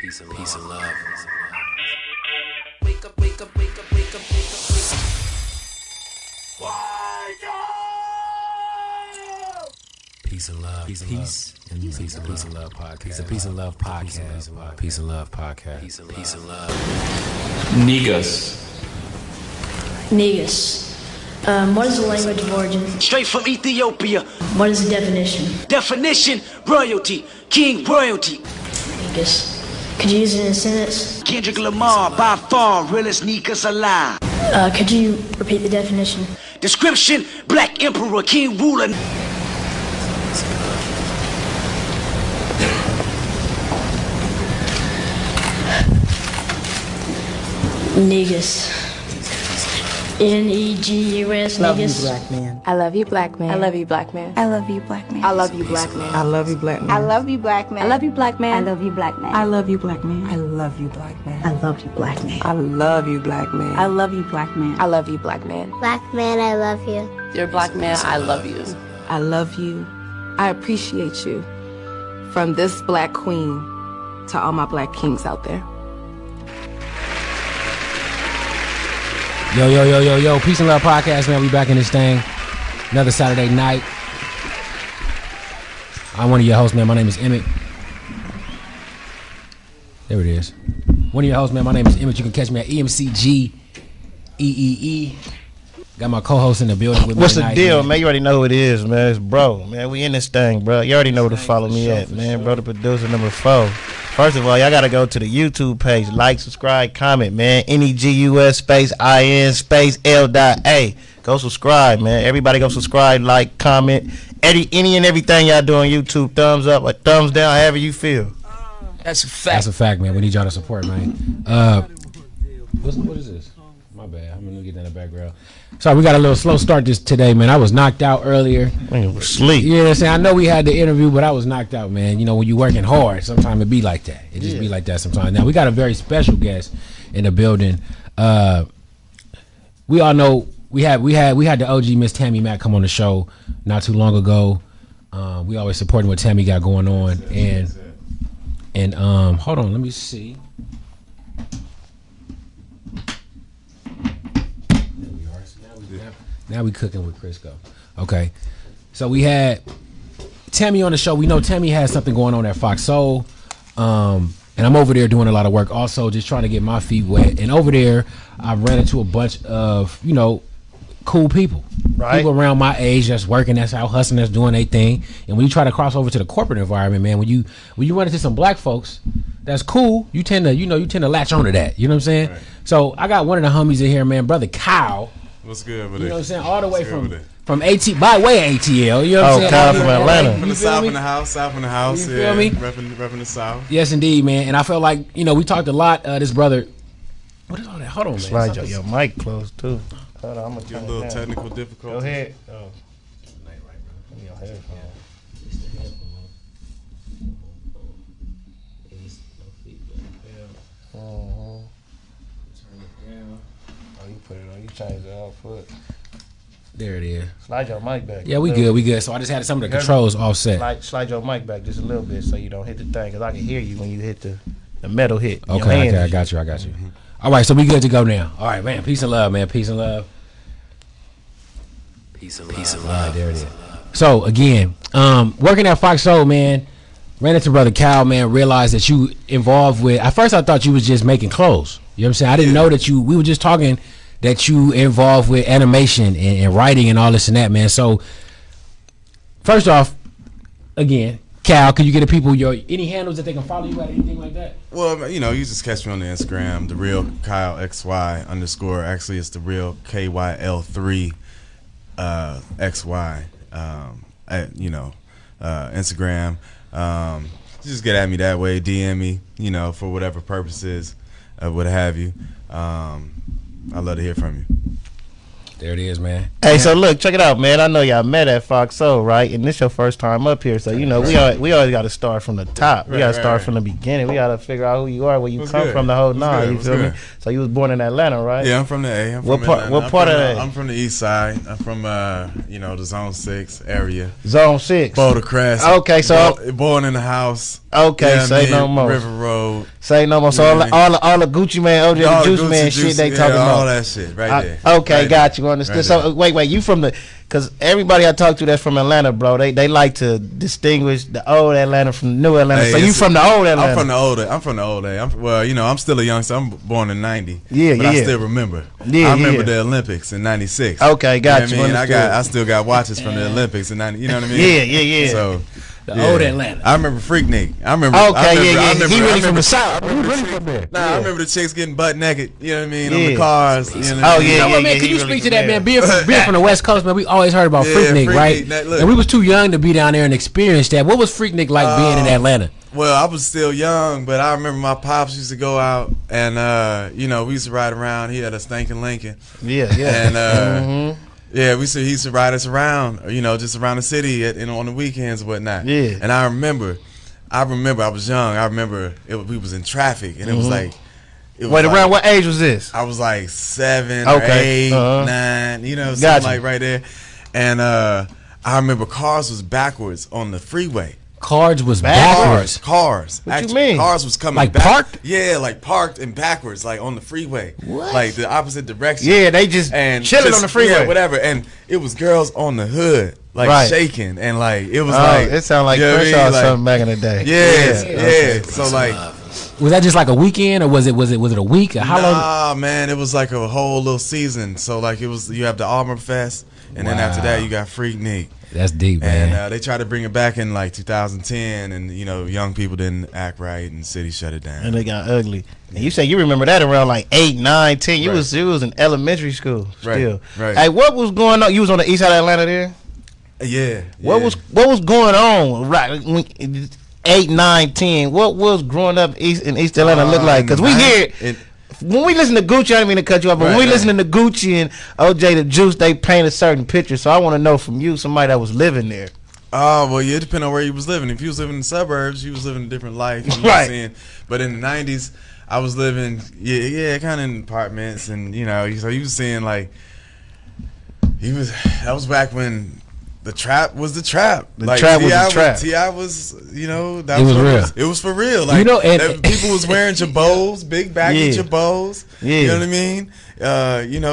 Peace and love. Wake up, wake up, wake up, wake up, wake up, wake up. Wake up! Peace and love. Peace and love. Peace and love podcast. Peace and love podcast. Peace and love podcast. Peace and love. Negus. What is the language of origin? Straight from Ethiopia. What is the definition? Definition, royalty, king royalty. Negus. Could you use it in a sentence? Kendrick Lamar, by far, realest Negus alive. Could you repeat the definition? Description, black emperor, king ruler. Negus. N-E-G-U-S, Love you, Negus. black man. I love you, black man. I love you, black man. I love you, black man. I love you, black man. I love you, black man. I love you, black man. I love you, black man. I love you, black man. I love you, black man. I love you, black man. I love you, black man. I love you, black man. I love you, black man. I love you, black man. Black man, I love you. You're a black man. I love you. I love you. I appreciate you. From this black queen to all my black kings out there. Yo. Peace and love podcast, man. We back in this thing. Another Saturday night. I'm one of your hosts, man. My name is Emmett. There it is. One of your hosts, man. My name is Emmett. You can catch me at EMCGEEE. Got my co-host in the building with me What's the tonight, deal, man? You already know who it is, man. It's bro, man. We in this thing, bro. You already know where to follow me at, man. Bro, the producer number 4. First of all, y'all gotta go to the YouTube page, like, subscribe, comment, man. NEGUS space IN space L.A. Go subscribe, man. Everybody go subscribe, like, comment. Any and everything y'all do on YouTube, thumbs up or thumbs down, however you feel. That's a fact. That's a fact, man. We need y'all to support, man. What is this? My bad. I'm gonna get that in the background. Sorry, we got a little slow start today, man. I was knocked out earlier. Man, was sleep. You know what I'm saying? I know we had the interview, but I was knocked out, man. You know, when you working hard, sometimes it be like that. It just be like that sometimes. Now, we got a very special guest in the building. We all know we had the OG Miss Tammi Mac come on the show not too long ago. We always supporting what Tammi got going on. And hold on, let me see. Now we cooking with Crisco. Okay. So we had Tammi on the show. We know Tammi has something going on at Fox Soul. And I'm over there doing a lot of work also, just trying to get my feet wet. And over there, I ran into a bunch of, cool people. Right. People around my age that's working, that's out hustling, that's doing their thing. And when you try to cross over to the corporate environment, man, when you run into some black folks, that's cool. You tend to latch onto that. You know what I'm saying? Right. So I got one of the homies in here, man, brother Kyle. What's good with it? You know what I'm saying? All the way from AT, by way ATL. You know what I'm saying? Kyle from Atlanta. From the South in the house, you feel me? Repping the South. Yes, indeed, man. And I felt like, we talked a lot. This brother, what is all that? Hold on, man. Slide your mic close, too. Hold on, I'm going to get a little technical difficulty. Go ahead. Change the output. There it is. Slide your mic back. Yeah, we good. So I just had some of the controls offset. Slide your mic back just a little bit so you don't hit the thing, because I can hear you when you hit the metal hit. Okay, I got you. Mm-hmm. All right, so we good to go now. All right, man. Peace and love, man. Peace and love. Peace and love. All right, there it is. So again, working at Fox Soul, man. Ran into brother Kyle, man. Realized that you involved with. At first, I thought you was just making clothes. You know what I'm saying? I didn't know that we were just talking. That you involved with animation and writing and all this and that, man. So, first off, again, Cal, can you get the people any handles that they can follow you at, anything like that? Well, you just catch me on the Instagram, the real Kyle XY _ Actually, it's the real KYL3 XY. Instagram. Just get at me that way, DM me, for whatever purposes, what have you. I'd love to hear from you. There it is, man. Hey, so look, check it out, man. I know y'all met at Fox Soul, right? And this your first time up here, so you know we always got to start from the top. We got to start from the beginning. We got to figure out who you are, where you come from, the whole nine. You feel me? So you was born in Atlanta, right? Yeah, I'm from the A. What part of that? I'm from the East Side. I'm from the Zone 6 area. Zone 6. Boulder Crest. Okay, so born in the house. Okay, say no more. River Road. Say no more. So all the Gucci Man, OJ the Juice Man shit they talking about. All that shit right there. Okay, right got you. Understood. Right so wait, you from the? Because everybody I talk to that's from Atlanta, bro, they like to distinguish the old Atlanta from the new Atlanta. Hey, so you from the old Atlanta? I'm from the old A. I'm still a youngster. I'm born in '90. Yeah, but yeah. I still remember. Yeah, I remember the Olympics in '96. Okay, got you. Know what I mean, I still got watches from the Olympics in '90. You know what I mean? Yeah. So. The old Atlanta. I remember Freaknik. I remember. He really from the South. He really from there. I remember the chicks getting butt naked. You know what I mean? On the cars. You know what I mean? Man, can you speak to that, man? Being from the West Coast, man, we always heard about Freaknik, right? And we was too young to be down there and experience that. What was Freaknik like being in Atlanta? Well, I was still young, but I remember my pops used to go out and we used to ride around. He had a stinking Lincoln. Yeah. And yeah, he used to ride us around, just around the city on the weekends and whatnot. Yeah. And I remember I was young. I remember we was in traffic, and it was like. Around what age was this? I was like 7 or 8, 9, something like right there. And I remember cars was backwards on the freeway. Cars was backwards. Cars. What you mean? Cars was coming like back. Parked? Yeah, like parked and backwards, like on the freeway. What? Like the opposite direction. Yeah, they just chilling on the freeway. Yeah, whatever. And it was girls on the hood, like shaking, and like it was it sounded like Crenshaw or something back in the day. Yeah. So like. Was that just like a weekend, or was it a week? How long? Nah, man, it was like a whole little season. So like you have the Auburn Fest, and then after that you got Freaknik. That's deep, man. And they tried to bring it back in like 2010, and young people didn't act right, and the city shut it down. And they got ugly. And you say you remember that around like 8, 9, 10. You was in elementary school still. Right. Hey, what was going on? You was on the east side of Atlanta there? Yeah. What was going on? Right. 8, 9, 10. What was growing up in East Atlanta look like? Because we hear when we listen to Gucci, I didn't mean to cut you off, but when we listen to Gucci and OJ the Juice, they paint a certain picture. So I want to know from you, somebody that was living there. Oh, well, yeah, it depends on where you was living. If you was living in the suburbs, you was living a different life. Right. But in the 90s, I was living, kind of in apartments, and so you was seeing like that was back when. The trap was the trap. The trap was the trap. T.I. was, that was real. It was for real. Like, and people was wearing jabos, big baggy jabos. Yeah. You know what I mean?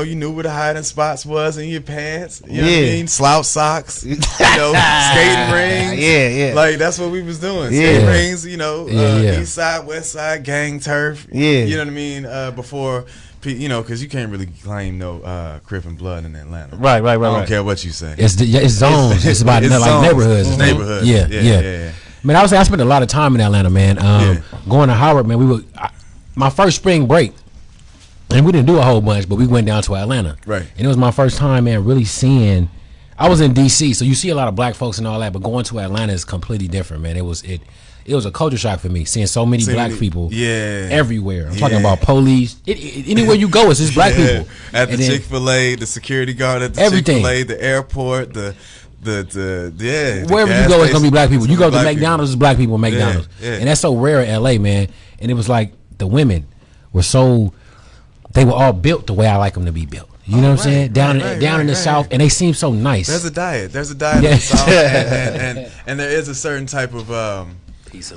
You knew where the hiding spots was in your pants. You know what I mean? Slouch socks. Skating rings. Yeah. Like that's what we was doing. Skating rings. East side, west side, gang turf. Yeah. You know what I mean? Before. Because you can't really claim no Crip and Blood in Atlanta. Right. I don't care what you say. It's zones. It's about it's like zones. neighborhoods. It's neighborhoods. Yeah. Man, I spent a lot of time in Atlanta, man. Going to Howard, man. My first spring break, and we didn't do a whole bunch, but we went down to Atlanta. Right. And it was my first time, man, really seeing. I was in D.C., so you see a lot of black folks and all that, but going to Atlanta is completely different, man. It was a culture shock for me, seeing so many black people everywhere. I'm talking about police. Anywhere you go, it's just black people. At the Chick-fil-A, the security guard at the Chick-fil-A, the airport, wherever you go, it's gonna be black people. You go to McDonald's, it's black people in McDonald's. And that's so rare in LA, man. And it was like the women were they were all built the way I like them to be built. You know what I'm saying? Down in the South, and they seem so nice. There's a diet in the South, and there is a certain type of peace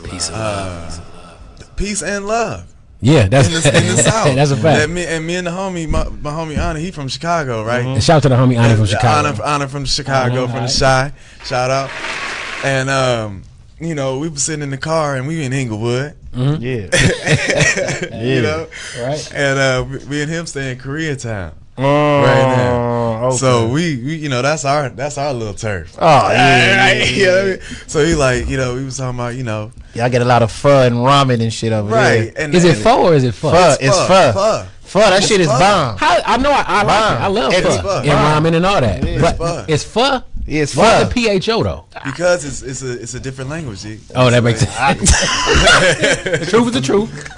and love. Yeah, that's in the South. That's a fact. Me and the homie, my homie Anna, he from Chicago, right? And shout out to the homie Anna from Chicago. Anna from Chicago, from the Shy. Shout out. And we were sitting in the car, and we in Inglewood. Yeah. Right. And we and him stay in Koreatown. Right now. Okay. So we that's our little turf. Oh yeah. So he we was talking about y'all get a lot of pho and ramen and shit over there. And is it pho or is it pho? It's pho. Pho, that shit is bomb. I know I like it. I love pho and ramen and all that. Yeah, but it's pho. Yeah, it's pho. Why the PHO though? Because it's a different language. That makes sense. The truth is the truth.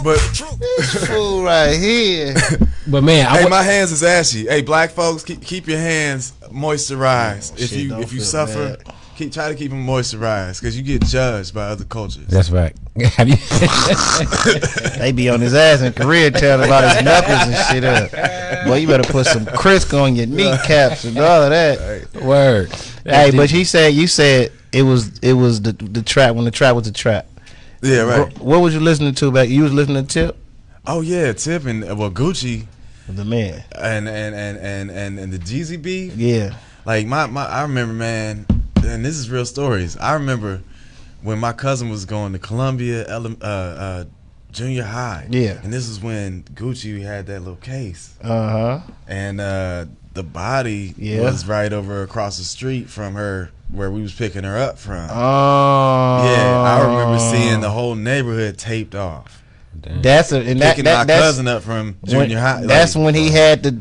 But this fool right here. But man, hey, my hands is ashy. Hey, black folks, keep your hands moisturized. If you suffer, try to keep them moisturized because you get judged by other cultures. That's right. Have you? They be on his ass in Korea telling about his knuckles and shit up. Boy, you better put some Crisco on your kneecaps and all of that. Word. Hey, but you said it was the trap when the trap was a trap. Yeah, right. What was you listening to back? You was listening to Tip? Oh yeah, Tip and Gucci, the man, and the Jeezy B. Yeah, like I remember, man, and this is real stories. I remember when my cousin was going to Columbia junior high. Yeah, and this is when Gucci had that little case. And the body was right over across the street from her, where we was picking her up from. Oh, yeah, I remember seeing the whole neighborhood taped off. Damn. Picking my cousin up from junior high. That's when he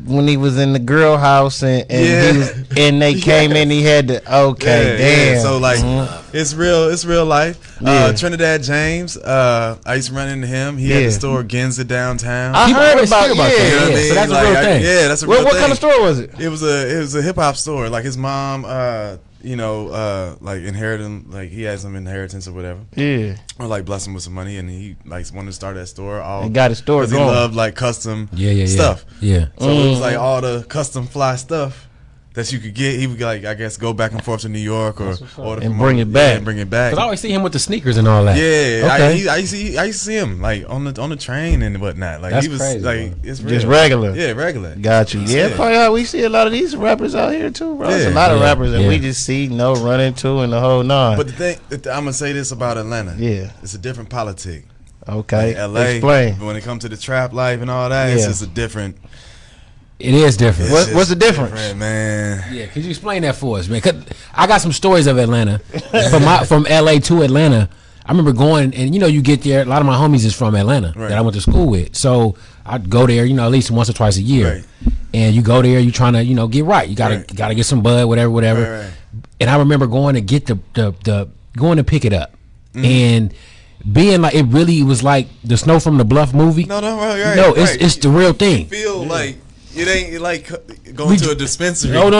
when he was in the girl house and they came in. He had to damn. Yeah. So like it's real life. Trinidad James, I used to run into him. He had the store Ginza downtown. I heard about that. You know what I mean? So that's a real thing. Yeah, that's a real thing. What kind of store was it? It was a hip hop store. Like his mom, like inheriting, like he had some inheritance or whatever. Yeah. Or like bless him with some money, and he like wanted to start that store. He got a store going. He loved like custom stuff. Yeah. So it was like all the custom fly stuff that you could get. He would like, I guess, go back and forth to New York or and bring it back. And bring it back. Cause I always see him with the sneakers and all that. Yeah, okay. I used to see him like on the train and whatnot. Like that's he was crazy, like it's real. Just regular. Yeah, regular. Got you. Yeah, probably how we see a lot of these rappers out here too, bro. There's a lot of rappers that we just see run into and the whole nine. But the thing, I'm gonna say this about Atlanta. Yeah, it's a different politic. Okay, like LA. Explain. When it comes to the trap life and all that, it's just a different. It is different. What's the difference, man? Yeah, could you explain that for us, man? 'Cause I got some stories of Atlanta from LA to Atlanta. I remember going, and you get there. A lot of my homies is from Atlanta that I went to school with, so I'd go there, at least once or twice a year. Right. And you go there, you trying to, get right. You gotta get some bud, whatever. Right. And I remember going to get going to pick it up, and being like, it really was like the Snow from the Bluff movie. No, right. No, it's the real thing. You feel like it ain't like going to a dispensary. No.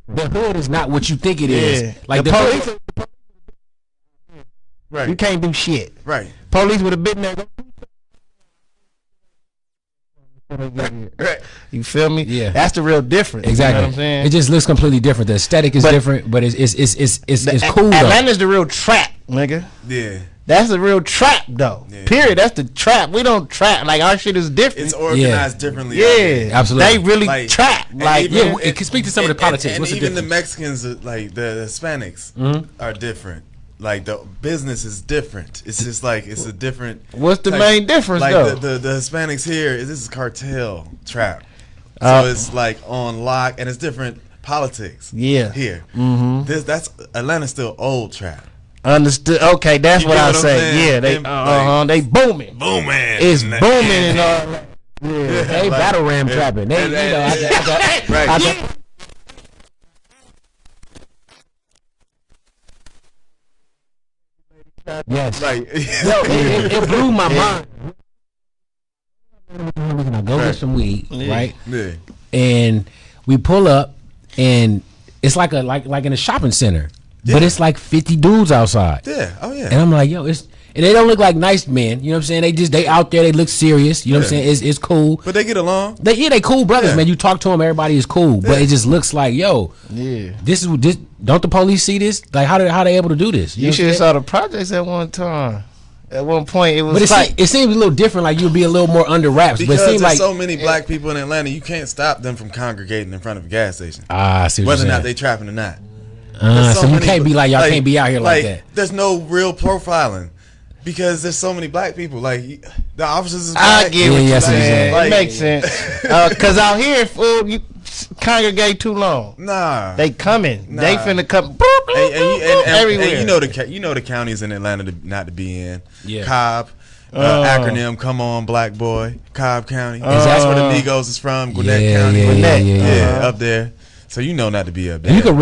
The hood is not what you think it is. Like the police. Right. You can't do shit. Right. Police would have been there. Right. You feel me? Yeah. That's the real difference. Exactly. You know what I'm saying? It just looks completely different. The aesthetic is different, but it's cool. Atlanta's the real trap, nigga. Yeah. That's the real trap, though. Yeah. Period. That's the trap. We don't trap. Like, our shit is different. It's organized differently. Yeah, absolutely. They really trap. Like, it can speak to some of the politics. And even the Mexicans, like the Hispanics, are different. Like the business is different. It's just like it's a different. What's the main difference, like though? The Hispanics here this is cartel trap, so it's like on lock and it's different politics. Yeah, here. That's Atlanta's still old trap. Understood. Okay, that's what I say. Yeah, they they booming. It's booming and all that. Yeah, they battle ram trapping. They I got yes. Right. It blew my mind. I go get some weed, right? Yeah. And we pull up, and it's like in a shopping center, but it's like 50 dudes outside. Yeah. Oh yeah. And I'm like, yo, and they don't look like nice men. You know what I'm saying? They out there. They look serious. You know what I'm saying? It's cool. But they get along. They cool brothers, man. You talk to them, everybody is cool. But it just looks like, yo, this. Don't the police see this? Like, how they able to do this? You should have saw the projects at one time. At one point, it was. But it seems a little different. Like you'd be a little more under wraps. Because but it seems there's like so many black people in Atlanta, you can't stop them from congregating in front of a gas station. I see what whether or you're not saying. they trapping or not. So you can't be like, y'all can't be out here like that. There's no real profiling. Because there's so many black people, like the officers is black. I get what you're saying. Like, it makes sense. Cause out here, fool, you congregate too long. Nah, they coming. They finna come. Boop. Everywhere. And you know the counties in Atlanta not to be in. Yeah. Cobb. Acronym, come on, black boy, Cobb County. That's where the Migos is from, Gwinnett County. Gwinnett. Up there. So you know not to be up there. And you can